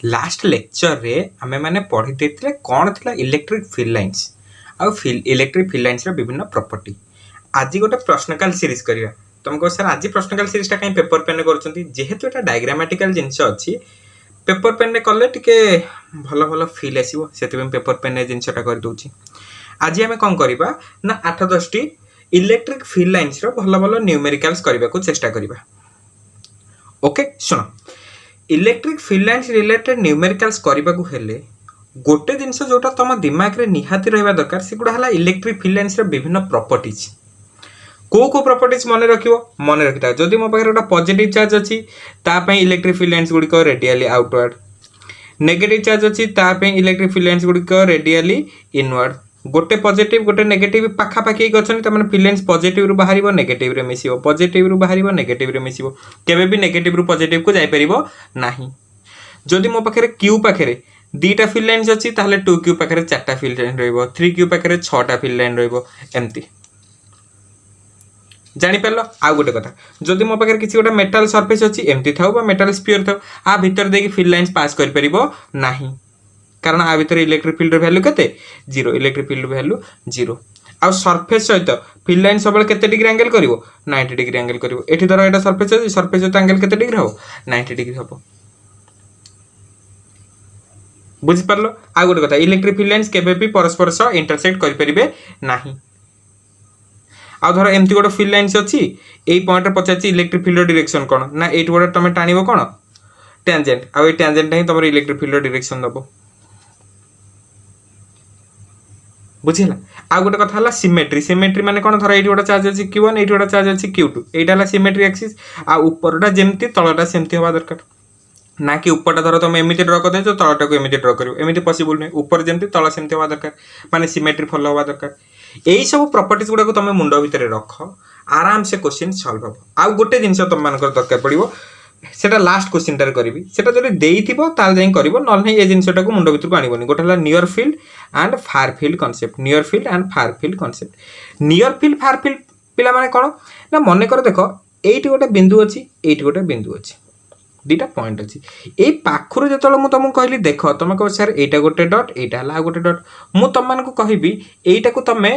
Last lecture रे आमे माने पढ़ी देथिले कोन थिला इलेक्ट्रिक फील्ड लाइन्स आउ इलेक्ट्रिक फील्ड लाइन्स रो विभिन्न प्रॉपर्टी। आज गोटे प्रश्नकाल सीरीज करिया। तुमको सर आज प्रश्नकाल सीरीज टा कहीं पेपर पेन करछंती जेहेतु एटा डायग्रामेटिकल जिंस अछि पेपर पेन ने कले टिके भलो भलो फील आसीबो सेति पेपर पेन ने जिंस टा कर दोछि। आज हमें कोन करिबा ना 8-10 टी इलेक्ट्रिक फील्ड लाइन्स रो भलो भलो न्यूमेरिकल्स करबा को चेष्टा करिबा। ओके सुनो electric field lines related numericals करबा को हेले गोटे जिनस जोटा तुम दिमाग रे निहाती रहबा दरकार सेगुडा हला इलेक्ट्रिक फील्ड लाइन्स रो विभिन्न प्रॉपर्टीज। को प्रॉपर्टीज मन रखिता जदि मो पाखरे गोटा पॉजिटिव चार्ज अछि ता पई इलेक्ट्रिक फील्ड लाइन्स गुडी को रेडियली आउटवर्ड, नेगेटिव चार्ज अछि ता पई इलेक्ट्रिक फील्ड लाइन्स गुडी को रेडियली इनवर्ड। गोटे पॉजिटिव गोटे नेगेटिव पाखा पाखी गछन त माने फील्ड लाइन्स पॉजिटिव रु बाहरिबो नेगेटिव रे मिसिबो, पॉजिटिव रु बाहरिबो नेगेटिव रे मिसिबो, केबे भी नेगेटिव रु पॉजिटिव को जाई परिबो नाही। जदि मो पाखरे क्यू पाखरे दीटा फील्ड लाइन्स अछि ताहले 2q पाखरे 4टा फील्ड लाइन रहइबो, 3q पाखरे 6टा फील्ड लाइन रहइबो एम्ति। जानि परलो आ गोटे कथा जदि मो पाखरे किछि गोटा मेटल सरफेस अछि एम्ति थाउ बा मेटल स्फीयर थाउ आ भीतर देकी फील्ड लाइन्स पास कर परिबो नाही कारण आ भीतर इलेक्ट्रिक फील्ड वैल्यू केते 0, इलेक्ट्रिक फील्ड वैल्यू 0। आ सरफेस सहित फील्ड लाइन सबले केते डिग्री एंगल करिवो 90 डिग्री एंगल करिवो। एठी धरो एटा सरफेस अछि सरफेस सहित एंगल केते डिग्री हो 90 डिग्री हो। बुझि परलो आ गोटे कथा इलेक्ट्रिक फील्ड लाइन्स केबे भी परस्पर सह इंटरसेक्ट करि परिबे नाही। आ धरो एम्ति गोटे फील्ड लाइन्स अछि एई पॉइंट रे पचाछि इलेक्ट्रिक फील्ड डायरेक्शन कोन ना एठी गोटे तमे टानिबो कोन टेंजेंट आ ए टेंजेंट ही तमर इलेक्ट्रिक फील्ड डायरेक्शन दबो। बुझिला आ गोटे कथा हला सिमेट्री। सिमेट्री माने कोन धरो एठी गोटे चार्ज अछि q1 एठी गोटे चार्ज अछि q2 एटा हला सिमेट्री एक्सिस आ ऊपरटा जेमति तळटा सेमति होबा दरकार ना कि ऊपरटा धरो तुम एमिति ड्रा कर देछो तळटा को एमिति ड्रा करिवो एमिति पॉसिबल नै ऊपर जेमति तळ सेमति होबा दरकार माने सिमेट्री फॉलो होबा दरकार। एई सब प्रॉपर्टीज गुडा को तुम मुंडो भितरे रख आराम से क्वेश्चन सॉल्व हो। आ गोटे जिंस तुम मानकर दरकार पड़िवो सेटा लास्ट क्वेश्चन टार करिवि सेटा जदि देइथिबो ताल जाई करिवो नल नै ए जिंसटा को मुंडो भितर को आनिबोनी। गोटे हला near field and far field concept, near field and far field concept. Near field far field पिला माने कोन ना मने कर देखो एइठी गोटे बिंदु अछि एइठी गोटे बिंदु अछि दीटा पॉइंट अछि एई पाखुर जेतले मु तुमको कहली देखो तुम कह सर एइटा गोटे डॉट एइटा हला गोटे डॉट मु तुम मान को कहबी एइटा को तमे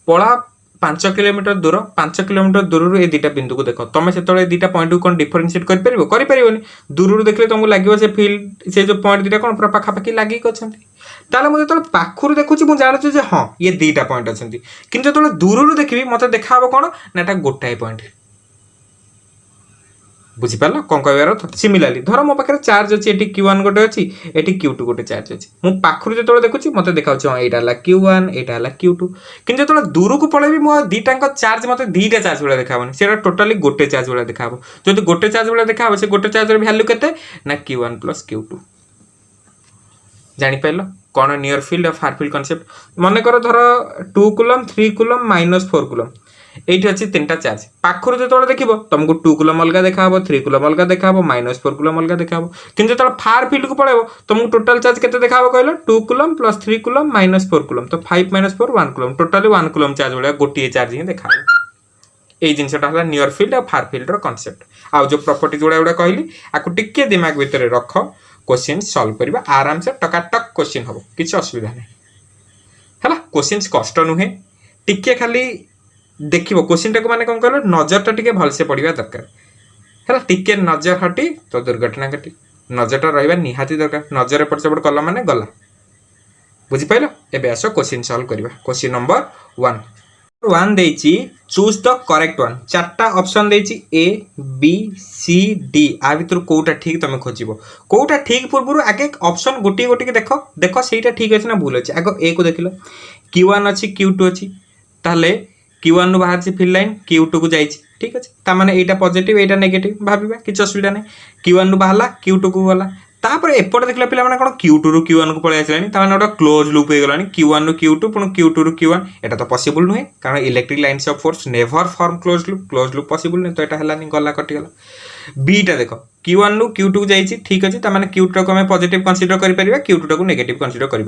पळा 5 किलोमीटर दूर 5 किलोमीटर दूर रु ए दीटा बिंदु को देखो तुम सेतले दीटा पॉइंट को कोन डिफरेंशिएट करि परिबोनी दूर रु देखले तुमको लागिवो से फील्ड से जो पॉइंट दीटा कोन पूरा पाखा पाखी लागि गछंती ताले मु जेतले पाखुर देखुची मु जानु जे हां ये दीटा पॉइंट अछंती किंतु जेतले दूर रु देखिबी मते देखाबो कोन ना एटा गोटाय पॉइंट। बुझी पारला कोन कहबार सिमिलरली धरो मो पाखरे चार्ज अछि एठी q1 गोटे अछि एठी q2 गोटे चार्ज अछि मु पाखरु जेतले देखुची मते देखाउछ एटा हला q1 एटा हला q2 किन जेतले दूर को पळेबी मो दीटांक चार्ज मते दीटा चार्ज वाला देखाबोनी सेटा टोटली गोटे चार्ज वाला देखाबो। जदि गोटे चार्ज वाला देखाबो से गोटे चार्ज रे वैल्यू केते ना q1 + q2। जानि पाइलो कोन नियर फील्ड और फार फील्ड कांसेप्ट मने करो धरो 2 कूलम 3 कूलम -4 कूलम एठी अछि तीनटा चार्ज पाखरु जेतले देखिबो तुमको 2 कूलम अलगा देखाबो 3 कूलम अलगा देखाबो -4 कूलम अलगा देखाबो किन जेतले फार फील्ड को पळेबो तुमको टोटल चार्ज केते देखाबो कहलो 2 कूलम + 3 कूलम -4 कूलम तो 5 - 4 1 कूलम टोटली 1 कूलम चार्ज वाला गोटी चार्ज ही देखाबो। ए जिंसटा हला नियर फील्ड और फार फील्ड रो कांसेप्ट। आ जो प्रॉपर्टीज गुडा कहली आकु टिके दिमाग भीतर रख क्वेश्चन सॉल्व करबा आराम से टकाटक क्वेश्चन हो किछ असुविधा नै हला। क्वेश्चंस कष्ट नुहे टिके खाली देखिबो क्वेश्चन टाको माने कोन कहलो नजरटा टिके भल से पडिबा दरकार हला टिके नजर हटी तो दुर्घटना घटी नजरटा रहबा निहाती दरकार नजर एपट सेपट कला माने गला। बुझी पाइलो एबे आसो क्वेश्चन सॉल्व करबा। क्वेश्चन नंबर 1 देछि चूज द करेक्ट वन चारटा ऑप्शन देछि ए बी सी डी आ भीतर कोटा ठीक तमे खोजिबो कोटा ठीक पूर्वरु आगे ऑप्शन गोटी गोटी के देखो देखो सेटा ठीक अछि ना भूल अछि आगो ए को देखिलो q1 अछि q2 अछि ताले q1 नु बाहर से फील्ड लाइन q2 को जाइछि ठीक अछि ता माने एटा पॉजिटिव एटा नेगेटिव भाबिबा किछ असुविधा नै q1 नु बाहरला q2 को गला तापर एपट देखला पिला माने कोन q2 रु q1 को पळे आछलानी ता माने ओटा क्लोज लूप हे गलानी q1 रु q2 पुन q2 रु q1 एटा तो पॉसिबल नहे कारण electric lines of force never form close loop possible नै तो एटा हलानी गला कटि गला। बी टा देखो q1 नु q2 को जाइछि ठीक अछि ता माने q2 को हम पॉजिटिव कंसीडर करि परिबा q2 को नेगेटिव कंसीडर करि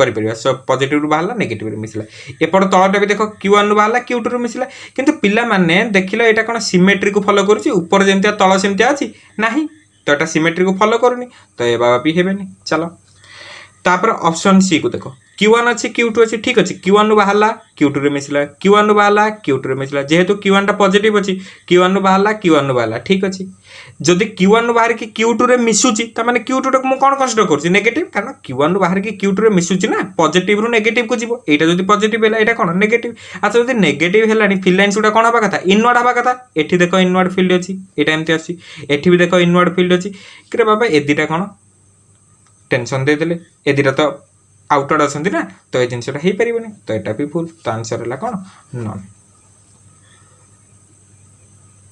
परिबा सब पॉजिटिव रु बाहरला नेगेटिव रु मिसला एपट तळटा भी देखो q1 रु बाहरला q2 रु मिसला किंतु पिला माने देखिलो एटा कोन सिमेट्री को फॉलो करूछि ऊपर जेंतिया तळ सेंतिया अछि नाही तो एटा सिमेट्री को फॉलो करूनी तो ए बाबा भी हेबेनी। चलो तापर ऑप्शन सी को देखो Q1 अच्छी Q2 अच्छी ठीक अच्छी Q1 बाहरला Q2 रे मिसला Q1 बाहरला Q2 रे मिसला जेहेतु Q1 टा पॉजिटिव अच्छी Q1 बाहरला Q1 बाहरला ठीक अच्छी जदि Q1 बाहर की Q2 रे मिसुची त माने Q2 टा मु कोन कंसीडर करछि नेगेटिव कारण Q1 बाहर की Q2 रे मिसुची ना पॉजिटिव रु नेगेटिव को जीवो एटा जदि पॉजिटिव हेला एटा कोन नेगेटिव। अच्छा जदि नेगेटिव हेलानी फील्ड लाइंस उडा कोन हबा कथा इनवर्ड हबा कथा एठी देखो इनवर्ड फील्ड अछि एटा एमती आछि एठी भी देखो इनवर्ड फील्ड अछि करे बाबा ए दिटा कोन टेंशन दे देले ए दिटा तो आउटवर्ड अछंती ना तो ए जिंसटा हे परिबनी तो एटा भी भूल तो आंसर हला कोन नॉन।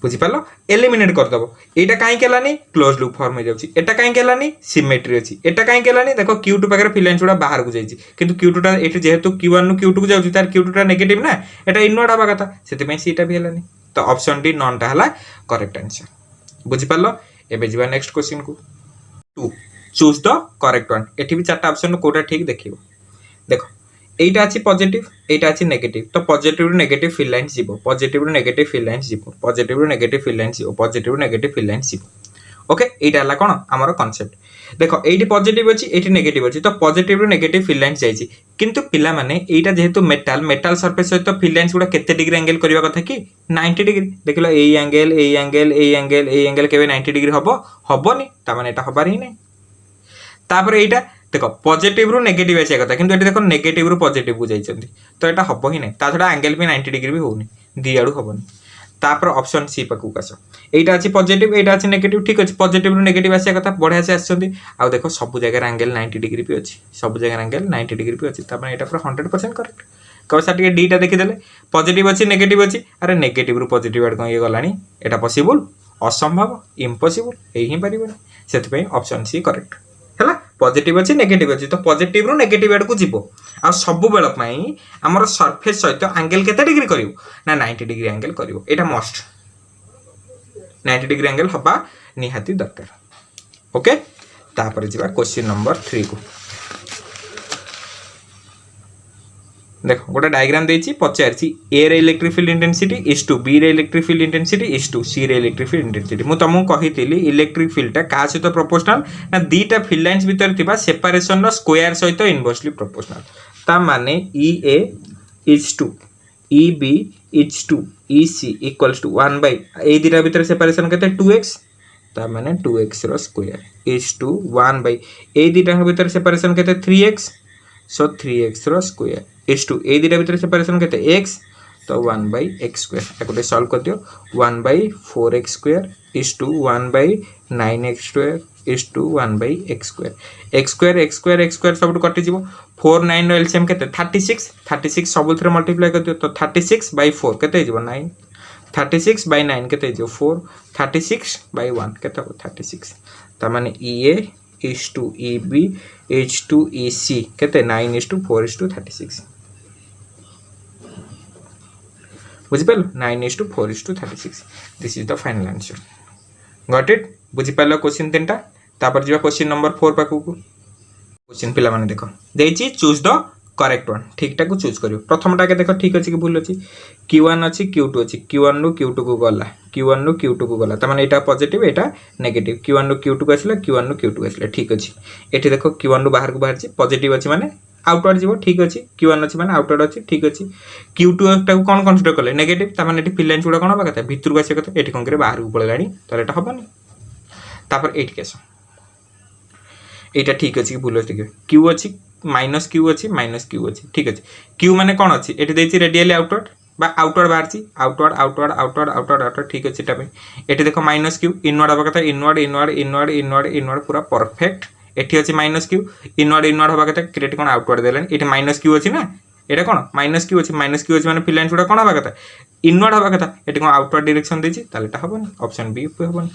बुझी पालो एलिमिनेट कर दबो एटा काहे केलानी क्लोज लूप फॉर्म हो जाउची एटा काहे केलानी सिमेट्री अछि एटा काहे केलानी देखो Q2 पाकर फिलाइन छोडा बाहर को जाईची किंतु Q2 टा एठी जेहेतु Q1 नु Q2 को जाउची तार Q2 टा नेगेटिव ना एटा इनवर्ड हबा कथा सेति में सीटा भी हेलानी तो ऑप्शन डी नॉन टा हला करेक्ट आंसर। बुझी पालो एबे जीवा नेक्स्ट क्वेश्चन को 2 चूज द करेक्ट वन एठी भी चारटा ऑप्शन कोटा ठीक देखिबो देखो एटा अछि पॉजिटिव एटा अछि नेगेटिव तो पॉजिटिव रु नेगेटिव फील्ड लाइंस जीवो पॉजिटिव रु नेगेटिव फील्ड लाइंस जीवो पॉजिटिव रु नेगेटिव फील्ड लाइंस जीवो पॉजिटिव रु नेगेटिव फील्ड लाइंस जीवो ओके एटा हला कोन हमर कांसेप्ट देखो एठी पॉजिटिव अछि एठी नेगेटिव अछि तो पॉजिटिव रु नेगेटिव फील्ड लाइंस जाईची किंतु पिला माने एटा जेहेतु मेटल सरफेस सहित फील्ड लाइंस गुडा केते डिग्री एंगल करबा कथा कि 90 डिग्री देखलो एई एंगल केबे 90 डिग्री हबोनी ता माने एटा हबार ही नै तापर एटा देखो पॉजिटिव रु नेगेटिव आसे कथा किंतु एटा देखो नेगेटिव रु पॉजिटिव को जाइचंती तो एटा हबो ही नै ता छडा एंगल भी 90 डिग्री भी होउनी दी आडू हबोनी तापर ऑप्शन सी पकु कासो एटा अछि पॉजिटिव एटा अछि नेगेटिव ठीक अछि पॉजिटिव रु नेगेटिव आसे कथा बढ़िया से आछंती आ देखो सब जगह एंगल 90 डिग्री भी अछि सब जगह एंगल 90 डिग्री भी अछि ता माने एटा पूरा 100% करेक्ट कौसा टिके डी टा देखि देले पॉजिटिव अछि नेगेटिव अछि अरे नेगेटिव रु पॉजिटिव आड को ये गलानी एटा पॉसिबल असंभव इम्पॉसिबल एही परिबो सेति पे ऑप्शन सी करेक्ट हैला पॉजिटिव अछि नेगेटिव अछि तो पॉजिटिव रु नेगेटिव आड को जीवो आ सब बेल पई हमर सरफेस सहित एंगल केते डिग्री करिवो ना 90 डिग्री एंगल करिवो एटा मस्ट 90 डिग्री एंगल हबा निहाती दरकार ओके तापर जीवा क्वेश्चन नंबर 3 को देखो गोटे डायग्राम देछि पचारछि ए रे electric field intensity is to B रे electric field intensity is to C रे इलेक्ट्रिक फील्ड इंटेंसिटी मु तमु कहितली इलेक्ट्रिक फील्ड टा का सहित प्रोपोर्शनल ना दीटा फील्ड लाइंस भीतर थिबा सेपरेशन रो स्क्वायर सहित इनवर्सली प्रोपोर्शनल ता माने E A is to E B is to E C equals to 1 by ए दीटा भीतर सेपरेशन केते 2x ता माने 2x r square is to 1 by ए दीटा भीतर सेपरेशन केते 3x so 3x r square is to ए दीटा भीतर सेपरेशन केते x तो 1 by x स्क्वायर एकोटे सॉल्व कर दियो 1 by 4x square is to 1 by 9x square is to 1 by x square सब कटि जीवो 4 9 रो एलसीएम केते 36 सब थरे मल्टीप्लाई कर दियो तो 36 by 4 केते जीवो 9 36 by 9 केते जीवो 4 36 by 1 केते 36 त माने EA is to EB is to EC केते 9 is to 4 is to 36 बुझि पालो 9 is to 4 is to 36 this is the final answer got it बुझि पालो क्वेश्चन तीनटा तापर जिवा क्वेश्चन नंबर 4 पाकू को क्वेश्चन पिला माने देखो देछि चूज द करेक्ट वन ठीक टा को चूज करियो प्रथम टा के देखो ठीक अछि कि भूल अछि Q1 अछि Q2 अछि Q1 नु Q2 को गला Q1 नु Q2 को गला त माने एटा पॉजिटिव एटा नेगेटिव Q1 नु Q2 को आसला Q1 नु Q2 को आसला ठीक अछि एठी देखो Q1 नु बाहर को बाहर छी पॉजिटिव अछि माने आउटवर्ड जीवो ठीक अछि Q1 अछि माने आउटवर्ड अछि ठीक अछि Q2 टा को कोन कंसीडर करले नेगेटिव त माने एठी फील्ड लाइन गुडा कोन बा कथा भितर को आसे कथा एठी कोन करे बाहर को पळलानी त एटा हबनी तापर एठी केस एटा ठीक अछि कि भूल अछि Q अछि माइनस Q अछि माइनस Q अछि ठीक अछि Q माने कोन अछि एठी देछि रेडियली आउटवर्ड बा आउटवर्ड बाहर छी आउटवर्ड ठीक अछि एटा पे एठी देखो माइनस Q इनवर्ड हबा कथा इनवर्ड पूरा परफेक्ट एठी अछि माइनस Q इनवर्ड हबा कथा क्रिएट कोन आउटवर्ड देलन एठी माइनस Q अछि ना एटा कोन माइनस Q अछि माने फील्ड लाइन गुडा कोन हबा कथा इनवर्ड हबा कथा एठी कोन आउटवर्ड डायरेक्शन देछि ताले एटा हबनी ऑप्शन बी हबनी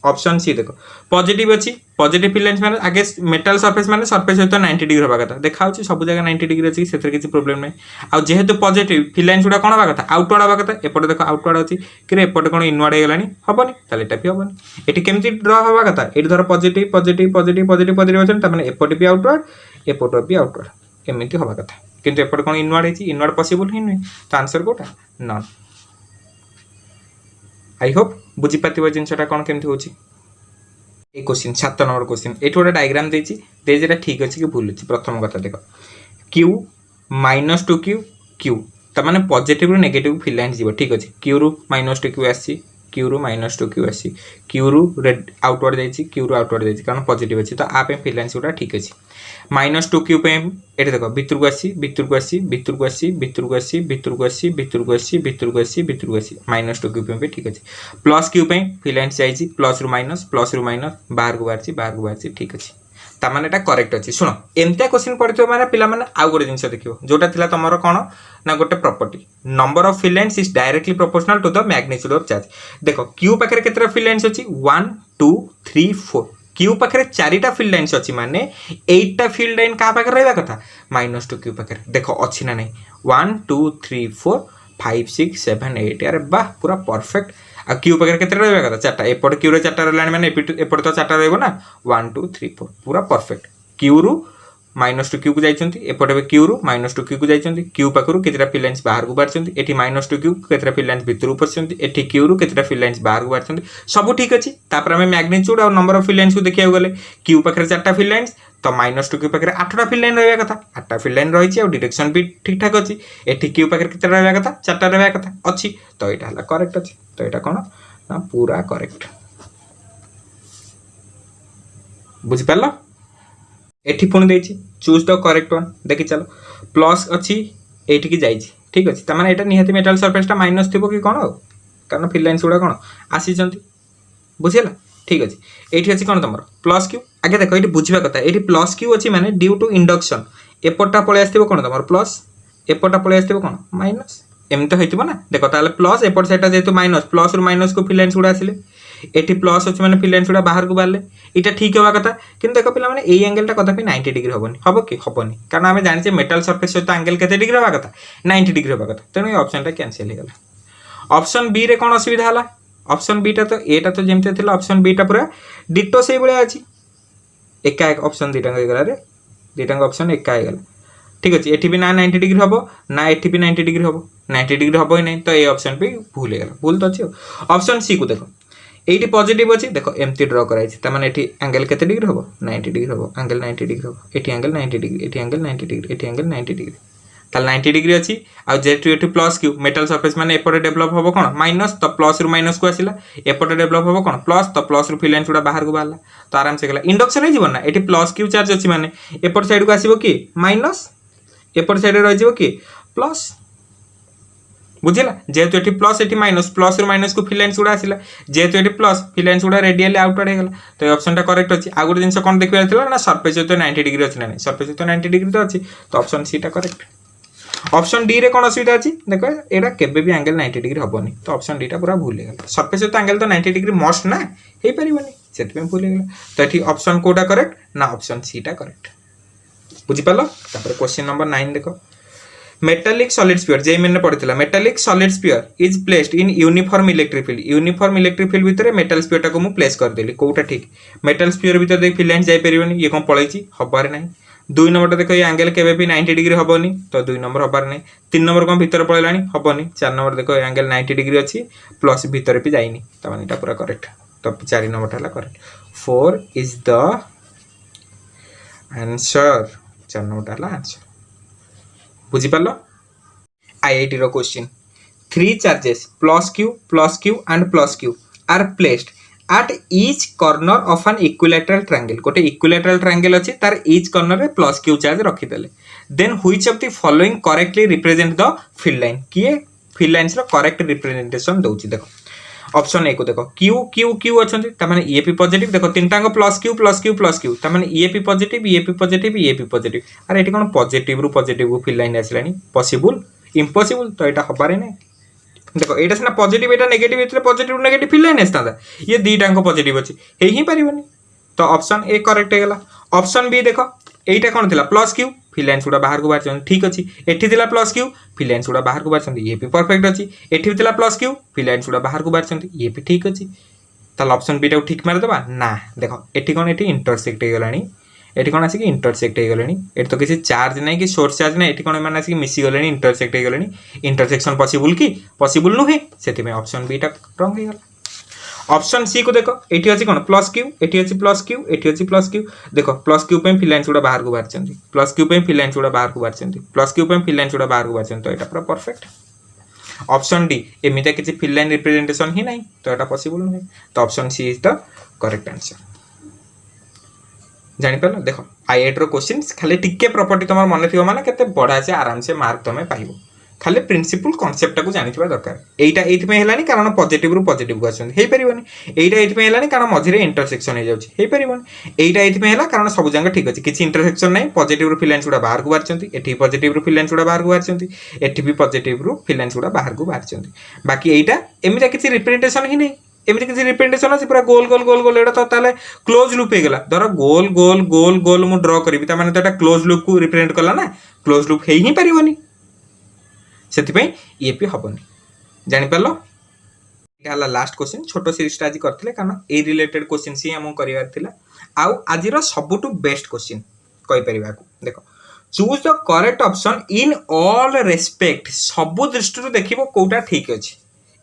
ऑप्शन सी देखो पॉजिटिव अछि पॉजिटिव फील्ड लाइंस माने आगे मेटल सरफेस माने सरफेस तो 90 डिग्री हबा कथा देखाउ छी सब जगह 90 डिग्री अछि सेतर किछि प्रॉब्लम नै आ जेहेतु पॉजिटिव फील्ड लाइंस गुडा कोन हबा कथा आउटवर्ड हबा कथा एपटे देखो आउटवर्ड अछि कि एपटे कोन इनवर्ड हे गेलानी हबनी ताले एटा भी हबनी एठी केमति ड्रा हबा कथा एठी धर पॉजिटिव अछि त माने एपटे भी आउटवर्ड एमिति हबा कथा किंतु एपटे कोन इनवर्ड अछि इनवर्ड पॉसिबल ही नै त आंसर कोटा नॉन आई होप बुझीपार जिनसा कौन केमती होची ए क्वेश्चन 7 नंबर क्वेश्चन ये गोटे डायग्राम देटा ठीक अच्छे कि भूल अच्छी प्रथम कथा देख क्यू -2 क्यू क्यू तार पॉजिटिव रु नेगेटिव फिल लाइन जीव ठीक अच्छे क्यू रु -2 क्यू आसी क्यू रु -2 क्यू आसी क्यू रु रेड आउटवर्ड जाइए क्यू रु आउटवर्ड जाइए कारण पॉजिटिव अच्छी तो आप फिल लाइन गुड़ा ठीक अच्छे -2 क्यू ये देख भितर को आसी भितर को आसी भितर को आसी भितर को आसी भितर को आसी भितर को आसी भितर को आसी भितर को आसी -2 क्यू ठीक अच्छे प्लस क्यू फिल लाइन जाइए प्लस रु माइनस बाहर को बाहर ठीक अच्छे ताମାନେ এটা करेक्ट अच्छी शुण एमती क्वेश्चन पढ़ी मैंने पिला आउ गोटे जिन देखिए जोटा थी तुम कौन ना गोटे property number of field lines is directly proportional to the magnitude of charge देख क्यू पाखे केतरा फिल लाइन्स अच्छी 1 2 3 4 क्यू पाखे 4टा फिल लाइन्स अच्छी माने 8टा फिल लाइन क्या पाखे रहा कथा -2 क्यू पाखे देख अच्छी ना नहीं 1 2 3 4 5 6 7 8 यार वाह पूरा परफेक्ट आ क्यू पाखे केते रहा कथा 4टा एपटे क्यू रे 4टा रहा मैंने एपटे तो 4टा रहा 1 2 3 4 पूरा परफेक्ट क्यू रु -2 क्यू को जाइछंती एपटे भी क्यू रु -2 क्यू को जाइछंती क्यू पाखरु केतेटा फिल लाइन्स बाहर को बारछंती एठी -2 क्यू केतेटा फिल लाइन्स भितर पछंती एठी क्यू रु केतेटा फिल लाइन्स बाहर को बारछंती सब ठीक अछि तापर हम मैग्नीट्यूड और नंबर ऑफ फिल लाइन्स को देखिया गले क्यू पाखरे 4टा फिल लाइन्स तो -2 क्यू पाखरे 8टा फिल लाइन रहबा कथा 8टा फिल लाइन रहिछि और डायरेक्शन भी ठीक ठाक अछि एठी क्यू पाखरे केतेटा रहबा कथा 4टा रहबा कथा अछि तो एटा हला करेक्ट अछि तो एटा कोन ना पूरा करेक्ट बुझि पालो एठी पुणी देछि चूज द करेक्ट वन देखि चलो प्लस अच्छी एठी की जाइछि ठीक अछि त माने एटा निहाती मेटल सरफेस टा माइनस थिबो कि कोन कारण फिल लाइन्स गुडा कोन आसी जंती बुझिला ठीक अछि एठी अछि कोन तमरो प्लस क्यू आगे देखो एठी बुझिबा कथा एठी प्लस क्यू अछि माने ड्यू टू इंडक्शन एपटा पळे आस्थिबो कोन तमरो प्लस एपटा पळे आस्थिबो कोन माइनस एम तो होइतिबो ना देखो ताले प्लस एपट सेटा जेतु माइनस प्लस रु माइनस को फिल लाइन्स गुडा आसिले एठी प्लस अछि माने फिल लाइन्स गुडा बाहर को बारले इटा ठीक होवा कथा किंतु देखो पिला माने एई एंगल टा कदापि 90 डिग्री होबनी हबो कि हबनी कारण आमे जानिछे मेटल सरफेस सहित एंगल केते डिग्री होवा कथा 90 डिग्री होवा कथा तेनो ए ऑप्शन टा कैंसिल हो गला ऑप्शन बी रे कोन असुविधा हला ऑप्शन बी टा तो एटा तो जेमते थिला ऑप्शन बी टा पूरा डिटो सेई बळे अछि एका एक ऑप्शन दिटा हो गला रे दिटा ऑप्शन एका हो गला ठीक अछि एठी भी ना 90 डिग्री हबो ना एठी भी 90 डिग्री हबो 90 डिग्री हबो ही नहीं तो ए ऑप्शन पे भूल हो गला भूल तो अछि ऑप्शन सी को देखो एटी पॉजिटिव अछि देखो एमती ड्रा कराई छी त माने एटी एंगल केते डिग्री होबो 90 डिग्री होबो एंगल 90 डिग्री होबो एटी एंगल 90 डिग्री एटी एंगल 90 डिग्री एटी एंगल 90 डिग्री ताल 90 डिग्री अछि आ जेटू एटी प्लस क्यू मेटल सरफेस माने एपटे डेवलप होबो कोन माइनस तो प्लस रु माइनस को आसिला एपटे डेवलप होबो कोन प्लस तो प्लस रु फिल लाइन थोड़ा बाहर को बाहरला तो आराम से गला इंडक्शन हे जीवन ना एटी प्लस क्यू चार्ज अछि माने एपट साइड को आसीबो कि माइनस एपट साइड रह जीवो कि प्लस बुझिला जेहेतु एटी प्लस एटी माइनस प्लस रु माइनस को फिल लाइन्स गुडा आसिला जेहेतु एटी प्लस फिल लाइन्स गुडा रेडियली आउटवर्ड हे गला तो ए ऑप्शन टा करेक्ट अछि आ गुड जिंस कोन देखिबा थिला ना सरफेस तो 90 डिग्री अछि ना सरफेस तो 90 डिग्री तो अछि तो ऑप्शन सी टा करेक्ट ऑप्शन डी रे कोन असुविधा अछि देखो एडा केबे भी एंगल 90 डिग्री हबोनी तो ऑप्शन डी टा पूरा भूल हे गला सरफेस तो एंगल तो 90 डिग्री मस्ट ना हे परिबनी सेत में भूल हे गला तो एठी ऑप्शन कोटा करेक्ट ना ऑप्शन सी टा करेक्ट बुझि पालो तापर क्वेश्चन नंबर 9 देखो मेटालिक सॉलिड स्फीयर जे मैंने पढ़ितला metallic solid sphere is placed in uniform electric field भितर मेटल स्फीयर टा को मु प्लेस कर देली कोटा ठीक मेटल स्फीयर भितर देख फिल लाइन जाई परिबनी ये कोन पळैची हबार नाही 2 नंबर देखो ये एंगल केबे भी 90 डिग्री हबोनी तो 2 नंबर हबार नाही 3 नंबर कोन भितर पळैलानी हबोनी 4 नंबर देखो एंगल 90 डिग्री अछि प्लस भितर भी जाईनी त माने एटा पूरा करेक्ट तो 4 नंबर हला correct 4 is the answer 4 number हला आंसर बुझी पालो आईआईटी रो question 3 charges plus Q and plus Q are placed at each corner of an equilateral triangle गोटे equilateral triangle अछि तार each corner रे प्लस क्यू चार्ज रखि देले then which of the following correctly represent the fill line किए fill lines रो correct representation दउछि देखो option A को देखो क्यू क्यू क्यू अछंती त माने ए पी पॉजिटिव देखो तीनटा को प्लस क्यू त माने ए पी पॉजिटिव अरे एठी कोन पॉजिटिव रु पॉजिटिव फिल लाइन आसलानी पॉसिबल इम्पॉसिबल तो एटा हबारे नै देखो एटा सना पॉजिटिव एटा नेगेटिव एतले पॉजिटिव नेगेटिव फिल लाइन आस्ता ये दीटा को पॉजिटिव अछि हे ही परिबनी तो ऑप्शन ए करेक्ट हे गेला ऑप्शन बी देखो एटा कोन थिला प्लस क्यू फिल लाइन्स गुडा बाहर को बारछन ठीक अछि एठी थिला प्लस क्यू फिल लाइन्स गुडा बाहर को बारछन ये भी परफेक्ट अछि एठी थिला प्लस क्यू फिल लाइन्स गुडा बाहर को बारछन ये भी ठीक अछि ताल ऑप्शन बी टा ठीक मार देबा ना देखो एठी कोन एठी इंटरसेक्ट हे गेलानी एठी कोन आसी कि इंटरसेक्ट हे गेलानी एठी तो किसी चार्ज नै कि सोर्स चार्ज नै एठी कोन माने आसी कि मिसी गेलानी इंटरसेक्ट हे गेलानी इंटरसेक्शन पॉसिबल कि पॉसिबल नु हे सेति में ऑप्शन बी टा रॉन्ग हे गेला ऑप्शन सी को देखो एठी अछि कोन प्लस क्यू, एठी अछि प्लस क्यू, एठी अछि प्लस क्यू। देखो प्लस क्यू पे फिल लाइन्स गुडा बाहर को बाहरचंती, प्लस क्यू पे फिल लाइन्स गुडा बाहर को बाहरचंती, प्लस क्यू पे फिल लाइन्स गुडा बाहर को बाहरचंती, तो एटा पूरा परफेक्ट। ऑप्शन डी एमिता किसी फिल लाइन रिप्रेजेंटेशन ही नहीं, तो एटा पॉसिबल नहीं, तो option C is the correct answer. जानि पालो देखो आईआईटी रो क्वेश्चंस खाली टिके प्रॉपर्टी तमर मन थिबो माने केते बडा से आराम से मार्क तमे पाइबो, खाली प्रिंसिपल कांसेप्ट को जानिथिबा दरकार। एइटा एइथमे हेलानी कारण पॉजिटिव रु पॉजिटिव को आछन हे परिबोनी, एइटा एइथमे हेलानी कारण मझिरे इंटरसेक्शन हे जाउची हे परिबोनी, एइटा एइथमे हेला कारण सब जंग ठीक अछि, किछि इंटरसेक्शन नै, पॉजिटिव रु फिल लाइन्स गुडा बाहर को बाहरचंती, एठी पॉजिटिव रु फिल लाइन्स गुडा बाहर को बाहरचंती, एठी भी पॉजिटिव रु फिल लाइन्स गुडा बाहर को बाहरचंती। बाकी एइटा एमिता किछि रिप्रेजेंटेशन ही नै, एमिति किछि रिप्रेजेंटेशन अछि पूरा गोल गोल गोल गोल, एटा तो ताले क्लोज लूप हे गेला। धर गोल गोल गोल गोल मु ड्रा करबी ता माने तो एटा क्लोज लूप को रिप्रेजेंट करला ना, क्लोज लूप हेई ही परिबोनी, सेति ये भी हबनी। जानि पालो एटा हला लास्ट क्वेश्चन, छोटो सीरीज आज करथिले कारण ए रिलेटेड क्वेश्चन सी हम करिवार थिला। आउ आज रो सबटु बेस्ट क्वेश्चन कहि परिबा को देखो, choose the correct option in all respect, सब दृष्टि देखिबो कोटा ठीक अछि।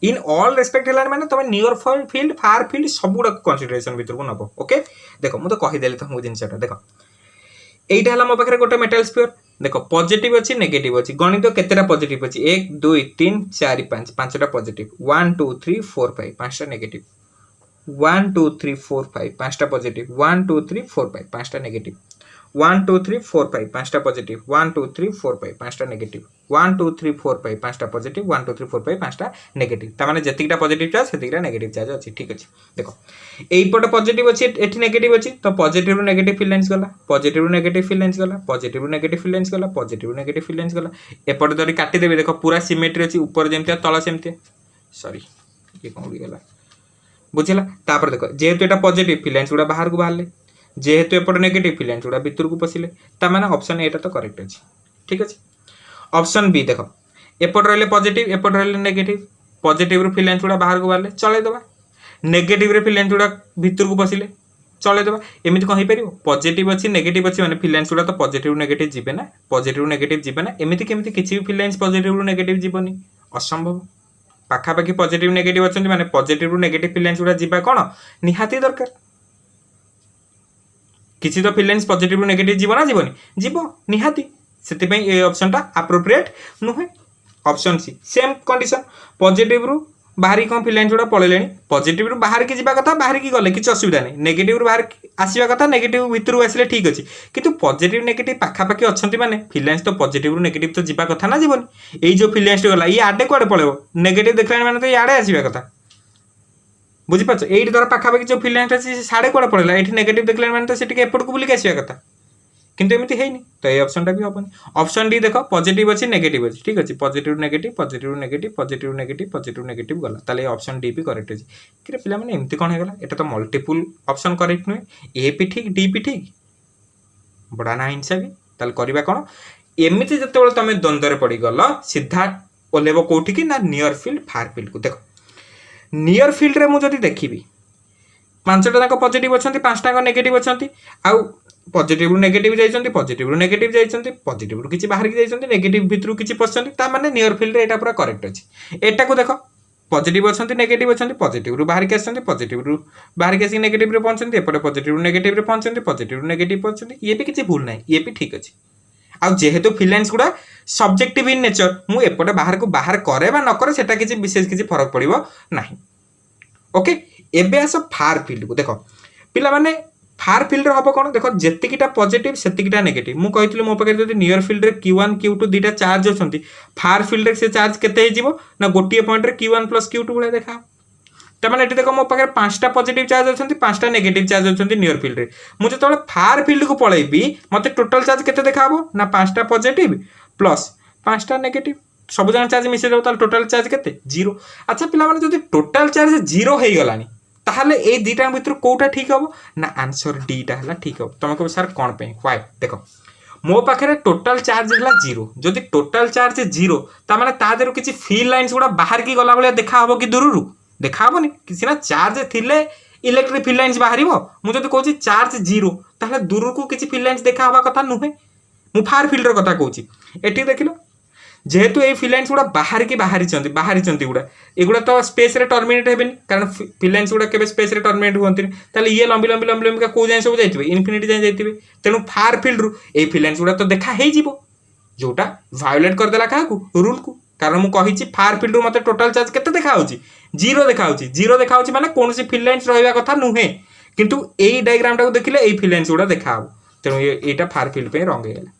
इन ऑल रेस्पेक्ट हेलान माने तमे नियर फील्ड फार फील्ड सब गुडा कंसीडरेशन भीतर को नबो। ओके देखो मु तो कहि देली तुमको जिनसटा देखो, एइटा हला मो पाखरे गोटे मेटल स्फीयर, देखो पॉजिटिव अछि नेगेटिव अछि, गणित केतेटा पॉजिटिव अछि 1 2 3 4 5 पांचटा पॉजिटिव, 1 2 3 4 5 पांचटा नेगेटिव, 1 2 3 4 5 पांचटा पॉजिटिव, 1 2 3 4 5 पांचटा नेगेटिव, 1 2 3 4 5 पांचटा पॉजिटिव, 1 2 3 4 5 पांचटा नेगेटिव, 1 2 3 4 5 पांचटा पॉजिटिव, 1 2 3 4 5 पांचटा नेगेटिव। ता माने जतिकटा पॉजिटिव चार्ज सेतिकटा नेगेटिव चार्ज अछि, ठीक अछि। देखो एई पटे पॉजिटिव अछि एठी नेगेटिव अछि, तो पॉजिटिव रु नेगेटिव फिल लाइन्स गला, पॉजिटिव रु नेगेटिव फिल लाइन्स गला, पॉजिटिव रु नेगेटिव फिल लाइन्स गला, पॉजिटिव रु नेगेटिव फिल लाइन्स गला। एपटे दरी काटी देबे, देखो पूरा सिमेट्री अछि, ऊपर जेमतिया तळ सेमतिया, सॉरी ये कोन उडी गला बुझिला। तापर देखो जेहेतु एटा पॉजिटिव फिल लाइन्स गुडा बाहर को बाहरले, जेहेतु एपटे नेगेटिव फिल लाइन्स गुडा भीतर को पसिले, ता माने ऑप्शन एटा तो करेक्ट अछि, ठीक अछि। ऑप्शन बी देखो एपटे रहले पॉजिटिव एपटे रहले नेगेटिव, पॉजिटिव रु फिल लाइन्स गुडा बाहर को बाहरले चले दबा, नेगेटिव रे फिल लाइन्स गुडा भीतर को पसिले चले दबा, एमिति कोन हे परिबो। पॉजिटिव अछि नेगेटिव अछि माने फिल लाइन्स गुडा तो पॉजिटिव नेगेटिव जिबे ना, पॉजिटिव नेगेटिव जिबे ना, एमिति केमिति किछि भी फिल लाइन्स पॉजिटिव रु नेगेटिव जिबोनी, असंभव। पाखा पाखी पॉजिटिव नेगेटिव अछंती माने पॉजिटिव रु नेगेटिव फिल लाइन्स गुडा जिबा कोन निहाती दरकार, किछि तो फिल लाइन्स पॉजिटिव रु नेगेटिव जीवो ना जीवोनी जीवो निहाती, सेति पई ए ऑप्शन टा एप्रोप्रिएट नुहे। Option C same condition, positive रु बाहरी कोन फिल लाइन्स गुडा पळेलेनी, पॉजिटिव रु बाहर की जीवा कथा बाहर की गले किछि असुविधा नै, नेगेटिव रु बाहर आसीबा कथा नेगेटिव भितरु आसिले ठीक अछि, किंतु पॉजिटिव नेगेटिव पाखा पाखी अछंती माने फिल लाइन्स तो पॉजिटिव रु नेगेटिव तो जीवा कथा ना जीवोनी। एई जो फिल लाइन्स गला ई आडे कोडे पळेबो, नेगेटिव देखलानी माने तो ई आडे आसीबा कथा, बुझी पाछ। एई द्वारा पाखा पाखी जो फिल लाइन्स अछि साडे कोडे पळेला, एठी नेगेटिव देखलानी माने तो सेटिके एपड को बुली के आसीबा कथा, किंतु एमिति हेइनी, तो ए ऑप्शन टा भी हबनी। ऑप्शन डी देखो पॉजिटिव अछि नेगेटिव अछि, ठीक अछि, positive negative positive negative positive negative positive negative गला, ताले ऑप्शन डी भी करेक्ट अछि। कि पिला माने एमिति कोन हे गला, एटा तो मल्टीपल ऑप्शन करेक्ट नुहे, ए भी ठीक डी भी ठीक, बडा ना हिंसा भी, ताले करबा कोन एमिति जतेबेले तमे द्वंद्व रे पड़ी गलो सीधा ओलेबो कोठी कि ना नियर फील्ड फार फील्ड को। देखो नियर फील्ड रे मु जदी देखिबी पांचटा जाक पॉजिटिव अछंती पांचटा जाक नेगेटिव अछंती, आउ पॉजिटिव रु नेगेटिव जाइछंती, पॉजिटिव रु नेगेटिव जाइछंती, पॉजिटिव रु किछि बाहर की जाइछंती, नेगेटिव भितरु किछि पछंती, ता माने नियर फील्ड रे एटा पूरा करेक्ट अछि। एटा को देखो पॉजिटिव अछंती नेगेटिव अछंती, पॉजिटिव रु बाहर के आछंती, पॉजिटिव रु बाहर के आसी नेगेटिव रे पहुंचंती, एपटे पॉजिटिव रु नेगेटिव रे पहुंचंती, पॉजिटिव रु नेगेटिव पहुंचंती, ये भी किछि भूल नै, ये भी ठीक अछि। आउ जेहेतु फिल लाइन्स गुडा सब्जेक्टिव इन नेचर, मु एपटे बाहर को बाहर करे बा न करे सेटा किछि विशेष किछि फरक पड़िबो नाही। ओके एबे आसो फार फील्ड को देखो, पिला माने फार फील्ड रे हबो कोन देखो जेतिकिटा पॉजिटिव सेतिकिटा नेगेटिव, मु कहितले मो पके जदी नियर फील्ड रे q1 q2 दुटा चार्ज अछंती, फार फील्ड रे से चार्ज केते हे जिवो ना गोटिए पॉइंट रे q1 + q2 बळे देखा। त माने एठी देखो मो पके पांचटा पॉजिटिव चार्ज अछंती पांचटा नेगेटिव चार्ज अछंती नियर फील्ड रे, मु जतबेले फार फील्ड को पळेबी मते टोटल चार्ज केते देखाबो ना पांचटा पॉजिटिव प्लस पांचटा नेगेटिव, सब जन चार्ज मिसे जाउ ताल टोटल चार्ज केते 0। अच्छा पिला माने जदी टोटल चार्ज 0 हे गलानी ताहले ए दुटा भितर कोटा ठीक हबो ना आंसर डी टा हला ठीक हबो। तमे को सर कोन पे व्हाई देखो मो पाखरे टोटल चार्ज हला 0, जदी टोटल चार्ज 0 ता माने ता देरो किछि फील लाइन्स गुडा बाहर की गला बले देखा हबो कि दूररु देखा हबोनी, किछि ना चार्ज थिले इलेक्ट्रिक फील लाइन्स बाहरिबो। मु जदी कहूची चार्ज 0 ताहले दूररु को किछि फील लाइन्स देखा हबा कथा नुहे, मु फार फील्ड रो कथा कहूची। एठी देखिलो जेहेतु ये फिल लाइन्स गुड़ा बाहरी गुड़ा एगुड़ा तो स्पेस रे टर्मिनेट हेबेनी कारण फिल लाइन्स गुड़ा केबे स्पेस रे टर्मिनेट हुअन्ति ताले ये लंबी लंबी लंबी लंबी को जाय सब जाइतिबे इन्फिनिटी जाय जाइतिबे तेनु फार फील्ड रु ए फिल लाइन्स गुड़ा तो देखा हे जिवो जोटा वायोलेट कर देला काकू रूल को कारण मु कहिछि फार फील्ड रु मते टोटल चार्ज केते देखा होछि जीरो देखा होछि माने कोनसी फिल लाइन्स रहइबा कथा नुहे किंतु एई डायग्राम टाको देखिले एई फिल लाइन्स गुड़ा देखा हो तेनु एटा फार फील्ड पे रंग हेला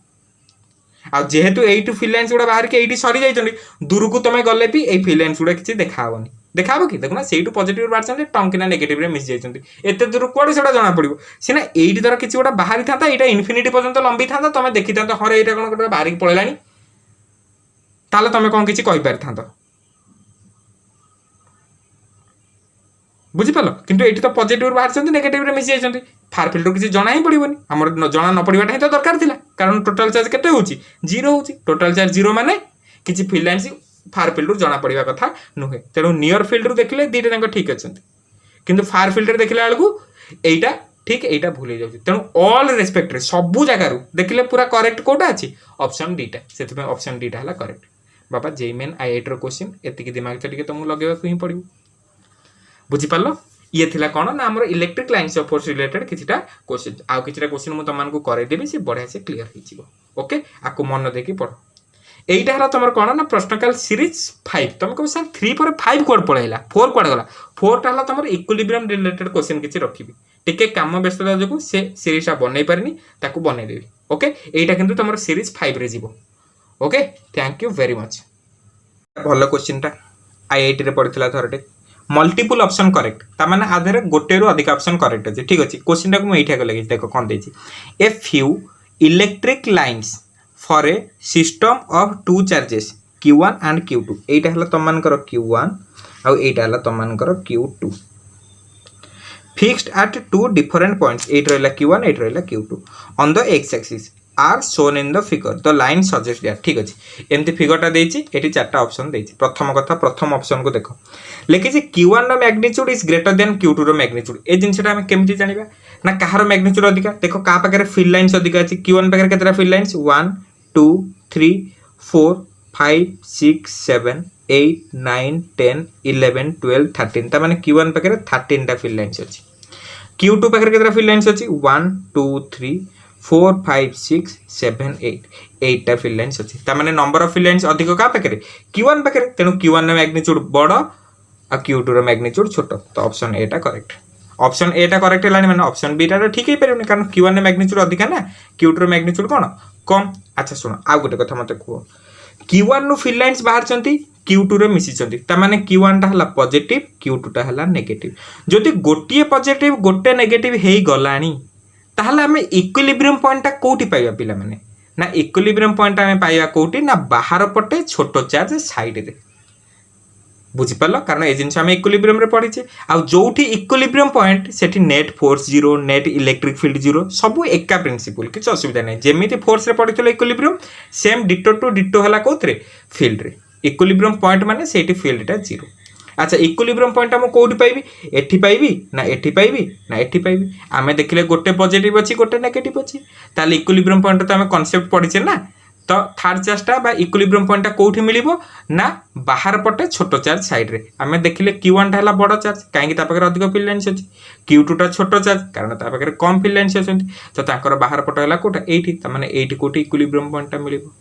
आ जेहेतु एइटु फिल लाइन्स गुड़ा बाहर के एइटी सरी जाइछन्ती दूर को तमे गले भी एई फिल लाइन्स गुड़ा किछि देखा होनी देखाबो कि देखुना सेइटु पॉजिटिव बाहर छन्ती टंकिना नेगेटिव रे मिस जाइछन्ती एते दूर कोडे सेटा जाना पड़िबो सिना एइटी दर किछि गोटा बाहरी थांता एटा इन्फिनिटी पर्यंत लंबी थांता तमे देखि थांता हरे एटा कोन गोटा बाहरी पळेलानी ताले तमे कोन किछि कहि पारि थांता बुझी पालो किंतु एठी तो पॉजिटिव बाहर छन्ती नेगेटिव रे मिस जाइछन्ती फार फील्ड किसी जना ही पड़ोनी आम जना न पड़ाटा ही तो दरकार थिला कारण टोटल चार्ज केते होची जीरो होची टोटल चार्ज जीरो माने किसी फिल लाइन्स फार फील्ड रु जना पड़िबा कथा नुहे तेणु नियर फील्ड रु देखले दीटा जाक ठीक अछंती किंतु फार फील्ड रे देखला बेलकू एइटा ठीक एइटा भूल हो जाउची तेणु ऑल रेस्पेक्ट रे सबु जगह रु देखले पूरा करेक्ट कोटा अछि ऑप्शन डीटा सेति में ऑप्शन डीटा हला करेक्ट बाबा जेई मेन आईआईटी रो क्वेश्चन एतिकी दिमाग चटिके तुमु लगेबा को ही पड़िबो बुझी पालो ये थिला कोन ना हमर electric lines of force related किछटा क्वेश्चन आउ किछटा क्वेश्चन मु तमन को करे देबी से बढ़िया से क्लियर हो जिवो ओके आकु मन देखि पढ़ो एइटा हला तमर कोन ना प्रश्नकाल सीरीज 5 तुम को सर 3 पर 5 कोड पळैला 4 कोड गला 4 टा हला तमर इक्विलिब्रियम रिलेटेड क्वेश्चन किछि रखिबी टिके काम व्यस्तता जको से सीरीज आ बनै परनी ताकू बनै देबी ओके एइटा किंतु तमर सीरीज 5 रे जिवो okay thank you very much भलो क्वेश्चन टा आईआईटी रे पढितला थरटे मल्टीपल ऑप्शन करेक्ट तामाने आधार गोटे रु अधिक ऑप्शन करेक्ट अछि ठीक अछि क्वेश्चन टा को मैं एठा को लगे देखो कोन देछि a few electric lines for a system of two charges Q1 and Q2 एटा हला तमन कर Q1 आ एटा हला तमन कर Q2 fixed at two different points at रहला Q1 एट रहला Q2 on the X axis are shown in the figure the line suggest that ठीक अछि एमती फिगरटा देछि एटी चारटा ऑप्शन देछि प्रथम कथा प्रथम ऑप्शन को देखो लेकिन जे Q1 रो magnitude is greater than Q2 रो मैग्नीट्यूड ए जिंसटा हम केमती जानिबा ना कहार मैग्नीट्यूड अधिका देखो का पाकर फिल लाइन्स अधिका अछि Q1 पाकर केतरा फिल लाइन्स 1 2 3 4 5 6 7 8 9 10 11 12 13 ता माने Q1 पाकर 13 टा फिल लाइन्स अछि Q2 पाकर केतरा फिल लाइन्स अछि 1 2 3 4 5 6 7 8 टा फिल लाइन्स अछि ता माने नंबर ऑफ फिल लाइन्स अधिक का पाकर Q1 पाकर तेनु Q1 रो मैग्नीट्यूड बडो आ Q2 रो मैग्नीट्यूड छोटो तो ऑप्शन ए टा करेक्ट ऑप्शन ए टा करेक्ट लानी माने ऑप्शन बी टा ठीक हे परबनी कारण Q1 रो मैग्नीट्यूड अधिक ना Q2 रो मैग्नीट्यूड कोन कम अच्छा सुनो आ गोटे कथा मते को Q1 रो फिल लाइन्स बाहर चंती Q2 रे मिसी चंती ता माने Q1 टा हला पॉजिटिव Q2 टा हला नेगेटिव जदि गोटिए पॉजिटिव गोटे नेगेटिव हेई गलानी ताहले हमें इक्विलिब्रियम पॉइंट कोठी पाइबा पिला माने ना इक्विलिब्रियम पॉइंट हमें पाइबा कोठी ना बाहर पटे छोटो चार्ज साइड रे बुझी पालो कारण ए जिंस हम इक्विलिब्रियम रे पढिचे आ जोठी इक्विलिब्रियम पॉइंट सेठी net force zero net electric field zero सब एका प्रिंसिपल किछ असुविधा नै जेमिति फोर्स रे पढितलो equilibrium same ditto to ditto हला कोथरे फील्ड रे इक्विलिब्रियम पॉइंट माने सेठी फील्ड टा जीरो अच्छा इक्विलिब्रियम पॉइंट हम कोठी पाइबी एठी पाइबी ना एठी पाइबी ना एठी पाइबी आमे देखिले गोटे पॉजिटिव अछि गोटे नेगेटिव अछि ताले इक्विलिब्रियम पॉइंट तो हमें कांसेप्ट पढिचे ना तो थर्ड चार्जटा बा इक्विलिब्रियम पॉइंट कोठी मिलिबो ना बाहर पटे छोटो चार्ज साइड रे आमे देखिले Q1 टा हला बडो चार्ज काहेकि ता पाकर अधिक फिल लाइन्स अछि Q2 टा छोटो चार्ज कारण ता पाकर कम फिल लाइन्स अछि तो ताकर बाहर पटे हला कोठा एठी त माने एठी कोठी इक्विलिब्रियम पॉइंट टा मिलिबो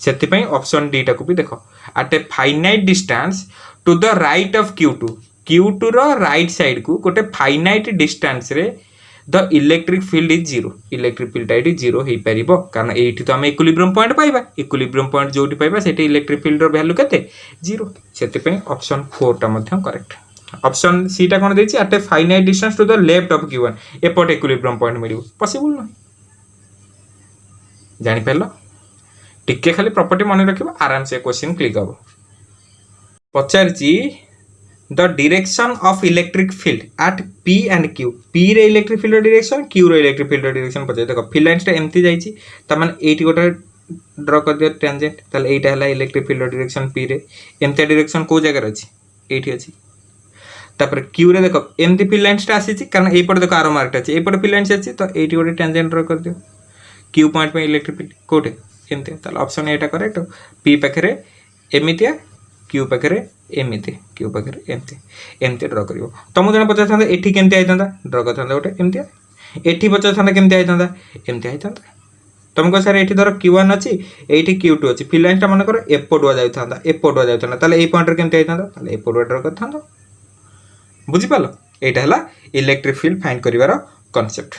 सेति पई ऑप्शन डी टा को भी देखो at a finite distance to the right of Q2 रो राइट साइड को गोटे फाइनाइट डिस्टेंस रे the electric field is zero electric field टाइट जीरो हे परिबो कारण एठी तो हम इक्विलिब्रियम पॉइंट पाइबा इक्विलिब्रियम पॉइंट जोटी पाइबा सेठी इलेक्ट्रिक फील्ड रो वैल्यू केते जीरो सेति पे ऑप्शन 4 टा मध्ये करेक्ट ऑप्शन सी टा कोन देछि at a finite distance to the left of Q1 एपोर्ट इक्विलिब्रियम पॉइंट मिलिबो पॉसिबल न जानि पेलो टिके खाली प्रॉपर्टी मन रखिबो आराम से क्वेश्चन क्लिक हो पचारची the direction of electric field at P and Q P रे इलेक्ट्रिक फील्ड डायरेक्शन Q रे इलेक्ट्रिक फील्ड डायरेक्शन पचे देखो फील्ड लाइन्स टा एमती जाईची त माने एटी गोटा ड्रा कर दियो टेंजेंट तले एटा हला इलेक्ट्रिक फील्ड डायरेक्शन P रे एमते डायरेक्शन को जगह अछि एटी अछि तापर Q रे देखो एमती फील्ड लाइन्स टा आसीची कारण ए पट देखो आरो मार्क अछि ए पट फील्ड लाइन्स अछि तो एटी गोटा टेंजेंट ड्रा कर दियो Q पॉइंट पे इलेक्ट्रिक फील्ड कोठे କେମିତି ତାହେଲେ ଅପସନ୍ ଏଇଟା କରେକ୍ଟ। ପି ପାଖରେ ଏମିତିଆ କ୍ୟୁ ପାଖରେ ଏମିତି କ୍ୟୁ ପାଖରେ ଏମିତି ଏମିତି ଡ୍ର କରିବ। ତମକୁ ଜଣେ ପଚାରିଥାନ୍ତା ଏଠି କେମିତି ହେଇଥାନ୍ତା ଡ୍ର କରିଥାନ୍ତା ଗୋଟେ ଏମିତିଆ, ଏଠି ପଚାରିଥାନ୍ତା କେମିତି ହେଇଥାନ୍ତା ଏମିତି ହେଇଥାନ୍ତା। तुमको सर ये धर Q1 अच्छी ये Q2 अच्छी फिलाइंसटा मनकर एपटुआ जाता ताहले ये पॉइंट केमती होता एपटुआ ड्र कर बुझीपाल। यहाँ इलेक्ट्रिक फील्ड फाइंड कर कॉन्सेप्ट।